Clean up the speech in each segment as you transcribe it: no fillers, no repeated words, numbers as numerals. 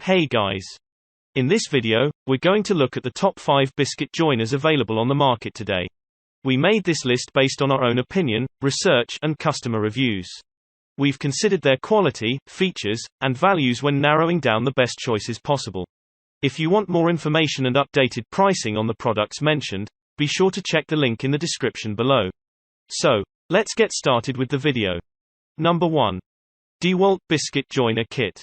Hey guys! In this video, we're going to look at the top 5 biscuit joiners available on the market today. We made this list based on our own opinion, research, and customer reviews. We've considered their quality, features, and values when narrowing down the best choices possible. If you want more information and updated pricing on the products mentioned, be sure to check the link in the description below. So, let's get started with the video. Number 1. Dewalt Biscuit Joiner Kit.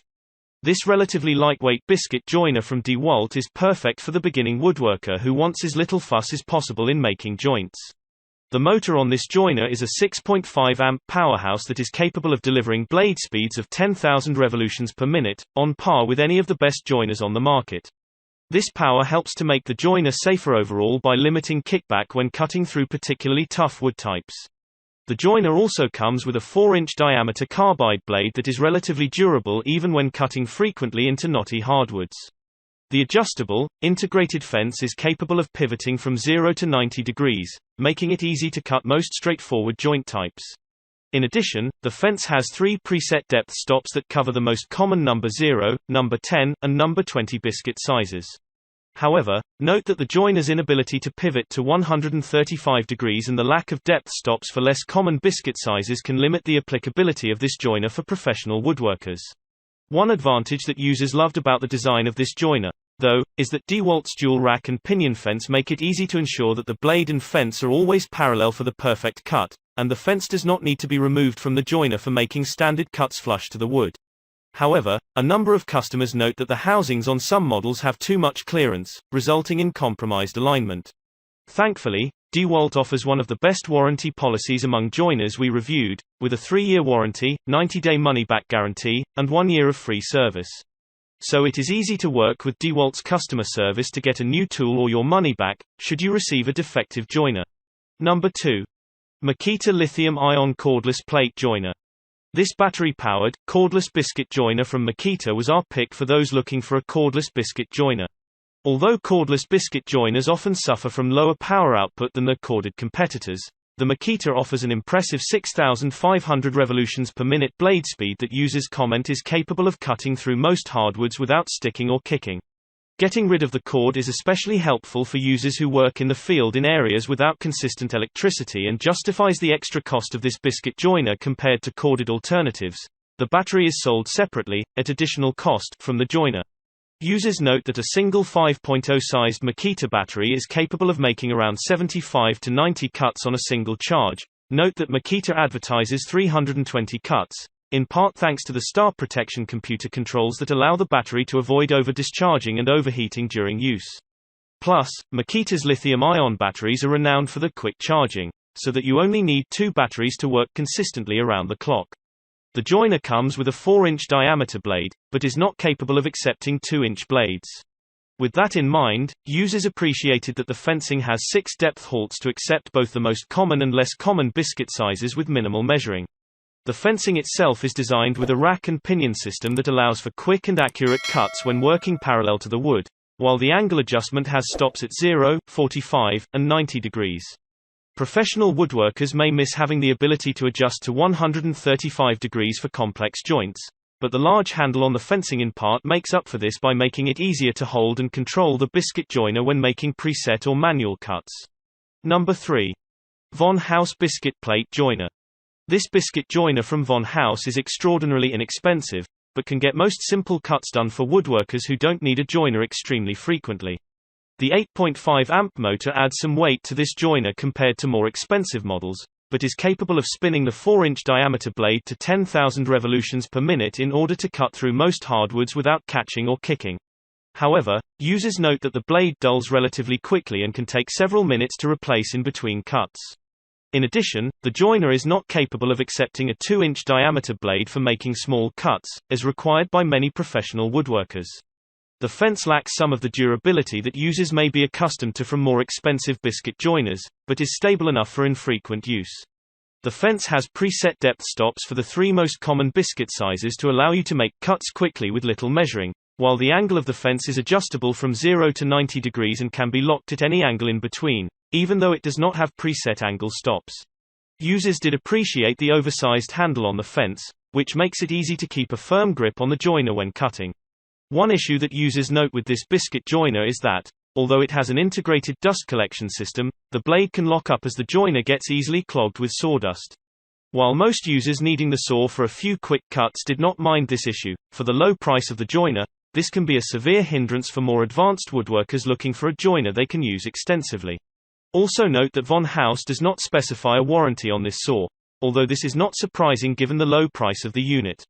This relatively lightweight biscuit joiner from Dewalt is perfect for the beginning woodworker who wants as little fuss as possible in making joints. The motor on this joiner is a 6.5 amp powerhouse that is capable of delivering blade speeds of 10,000 revolutions per minute, on par with any of the best joiners on the market. This power helps to make the joiner safer overall by limiting kickback when cutting through particularly tough wood types. The joiner also comes with a 4-inch diameter carbide blade that is relatively durable even when cutting frequently into knotty hardwoods. The adjustable, integrated fence is capable of pivoting from 0 to 90 degrees, making it easy to cut most straightforward joint types. In addition, the fence has 3 preset depth stops that cover the most common number 0, number 10, and number 20 biscuit sizes. However, note that the joiner's inability to pivot to 135 degrees and the lack of depth stops for less common biscuit sizes can limit the applicability of this joiner for professional woodworkers. One advantage that users loved about the design of this joiner, though, is that Dewalt's dual rack and pinion fence make it easy to ensure that the blade and fence are always parallel for the perfect cut, and the fence does not need to be removed from the joiner for making standard cuts flush to the wood. However, a number of customers note that the housings on some models have too much clearance, resulting in compromised alignment. Thankfully, Dewalt offers one of the best warranty policies among joiners we reviewed, with a 3-year warranty, 90-day money-back guarantee, and 1 year of free service. So it is easy to work with Dewalt's customer service to get a new tool or your money back, should you receive a defective joiner. Number 2. Makita Lithium-Ion Cordless Plate Joiner. This battery-powered, cordless biscuit joiner from Makita was our pick for those looking for a cordless biscuit joiner. Although cordless biscuit joiners often suffer from lower power output than their corded competitors, the Makita offers an impressive 6,500 revolutions per minute blade speed that users comment is capable of cutting through most hardwoods without sticking or kicking. Getting rid of the cord is especially helpful for users who work in the field in areas without consistent electricity and justifies the extra cost of this biscuit joiner compared to corded alternatives. The battery is sold separately, at additional cost, from the joiner. Users note that a single 5.0 sized Makita battery is capable of making around 75 to 90 cuts on a single charge. Note that Makita advertises 320 cuts, in part thanks to the star protection computer controls that allow the battery to avoid over-discharging and overheating during use. Plus, Makita's lithium-ion batteries are renowned for their quick charging, so that you only need 2 batteries to work consistently around the clock. The joiner comes with a 4-inch diameter blade, but is not capable of accepting 2-inch blades. With that in mind, users appreciated that the fencing has 6 depth halts to accept both the most common and less common biscuit sizes with minimal measuring. The fencing itself is designed with a rack and pinion system that allows for quick and accurate cuts when working parallel to the wood, while the angle adjustment has stops at 0, 45, and 90 degrees. Professional woodworkers may miss having the ability to adjust to 135 degrees for complex joints, but the large handle on the fencing in part makes up for this by making it easier to hold and control the biscuit joiner when making preset or manual cuts. Number 3. VonHaus Biscuit Plate Joiner. This biscuit joiner from VonHaus is extraordinarily inexpensive, but can get most simple cuts done for woodworkers who don't need a joiner extremely frequently. The 8.5 amp motor adds some weight to this joiner compared to more expensive models, but is capable of spinning the 4-inch diameter blade to 10,000 revolutions per minute in order to cut through most hardwoods without catching or kicking. However, users note that the blade dulls relatively quickly and can take several minutes to replace in between cuts. In addition, the joiner is not capable of accepting a 2-inch diameter blade for making small cuts, as required by many professional woodworkers. The fence lacks some of the durability that users may be accustomed to from more expensive biscuit joiners, but is stable enough for infrequent use. The fence has preset depth stops for the 3 most common biscuit sizes to allow you to make cuts quickly with little measuring, while the angle of the fence is adjustable from 0 to 90 degrees and can be locked at any angle in between, even though it does not have preset angle stops. Users did appreciate the oversized handle on the fence, which makes it easy to keep a firm grip on the joiner when cutting. One issue that users note with this Biscuit joiner is that, although it has an integrated dust collection system, the blade can lock up as the joiner gets easily clogged with sawdust. While most users needing the saw for a few quick cuts did not mind this issue, for the low price of the joiner, this can be a severe hindrance for more advanced woodworkers looking for a joiner they can use extensively. Also note that VonHaus does not specify a warranty on this saw, although this is not surprising given the low price of the unit.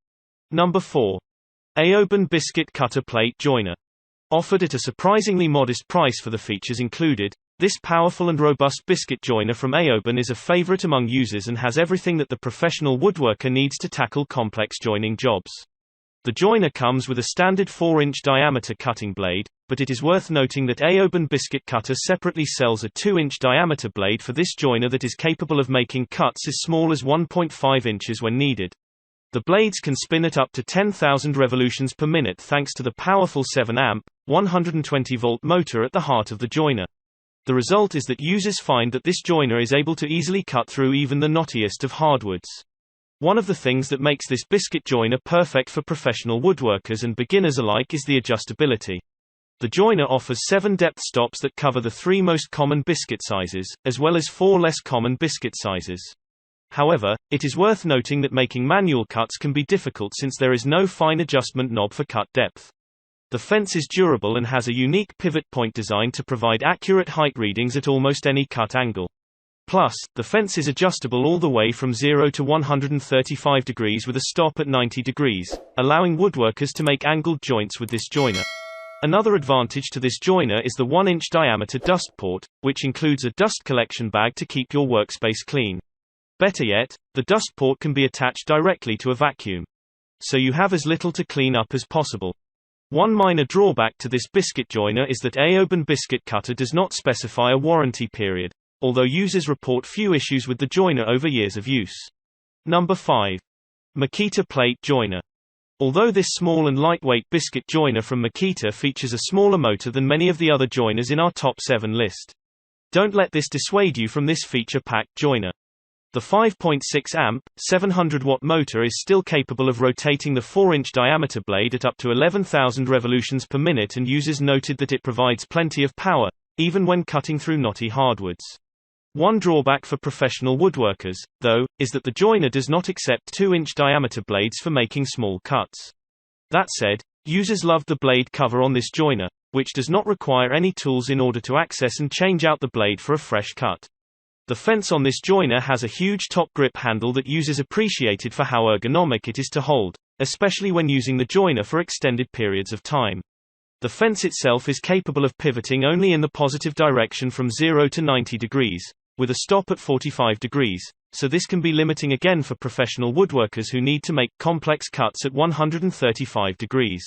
Number 4. Aoben Biscuit Cutter Plate Joiner. Offered at a surprisingly modest price for the features included, this powerful and robust biscuit joiner from Aoben is a favorite among users and has everything that the professional woodworker needs to tackle complex joining jobs. The joiner comes with a standard 4-inch diameter cutting blade, but it is worth noting that Aoben Biscuit Cutter separately sells a 2-inch diameter blade for this joiner that is capable of making cuts as small as 1.5 inches when needed. The blades can spin at up to 10,000 revolutions per minute thanks to the powerful 7-amp, 120-volt motor at the heart of the joiner. The result is that users find that this joiner is able to easily cut through even the knottiest of hardwoods. One of the things that makes this biscuit joiner perfect for professional woodworkers and beginners alike is the adjustability. The joiner offers 7 depth stops that cover the 3 most common biscuit sizes, as well as 4 less common biscuit sizes. However, it is worth noting that making manual cuts can be difficult since there is no fine adjustment knob for cut depth. The fence is durable and has a unique pivot point design to provide accurate height readings at almost any cut angle. Plus, the fence is adjustable all the way from 0 to 135 degrees with a stop at 90 degrees, allowing woodworkers to make angled joints with this joiner. Another advantage to this joiner is the 1-inch diameter dust port, which includes a dust collection bag to keep your workspace clean. Better yet, the dust port can be attached directly to a vacuum. So you have as little to clean up as possible. One minor drawback to this biscuit joiner is that Aoben Biscuit Cutter does not specify a warranty period, although users report few issues with the joiner over years of use. Number 5. Makita Plate Joiner. Although this small and lightweight biscuit joiner from Makita features a smaller motor than many of the other joiners in our top 7 list. Don't let this dissuade you from this feature-packed joiner. The 5.6-amp, 700-watt motor is still capable of rotating the 4-inch diameter blade at up to 11,000 revolutions per minute, and users noted that it provides plenty of power, even when cutting through knotty hardwoods. One drawback for professional woodworkers, though, is that the joiner does not accept 2-inch diameter blades for making small cuts. That said, users loved the blade cover on this joiner, which does not require any tools in order to access and change out the blade for a fresh cut. The fence on this joiner has a huge top grip handle that users appreciated for how ergonomic it is to hold, especially when using the joiner for extended periods of time. The fence itself is capable of pivoting only in the positive direction from 0 to 90 degrees, with a stop at 45 degrees, so this can be limiting again for professional woodworkers who need to make complex cuts at 135 degrees.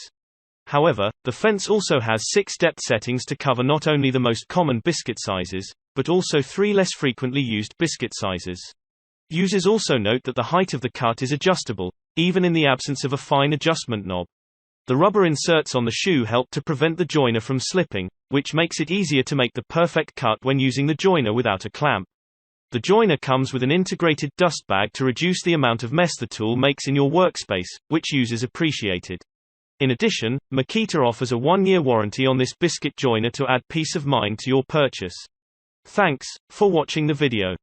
However, the fence also has 6 depth settings to cover not only the most common biscuit sizes, but also 3 less frequently used biscuit sizes. Users also note that the height of the cut is adjustable, even in the absence of a fine adjustment knob. The rubber inserts on the shoe help to prevent the joiner from slipping, which makes it easier to make the perfect cut when using the joiner without a clamp. The joiner comes with an integrated dust bag to reduce the amount of mess the tool makes in your workspace, which users appreciated. In addition, Makita offers a 1-year warranty on this biscuit joiner to add peace of mind to your purchase. Thanks for watching the video.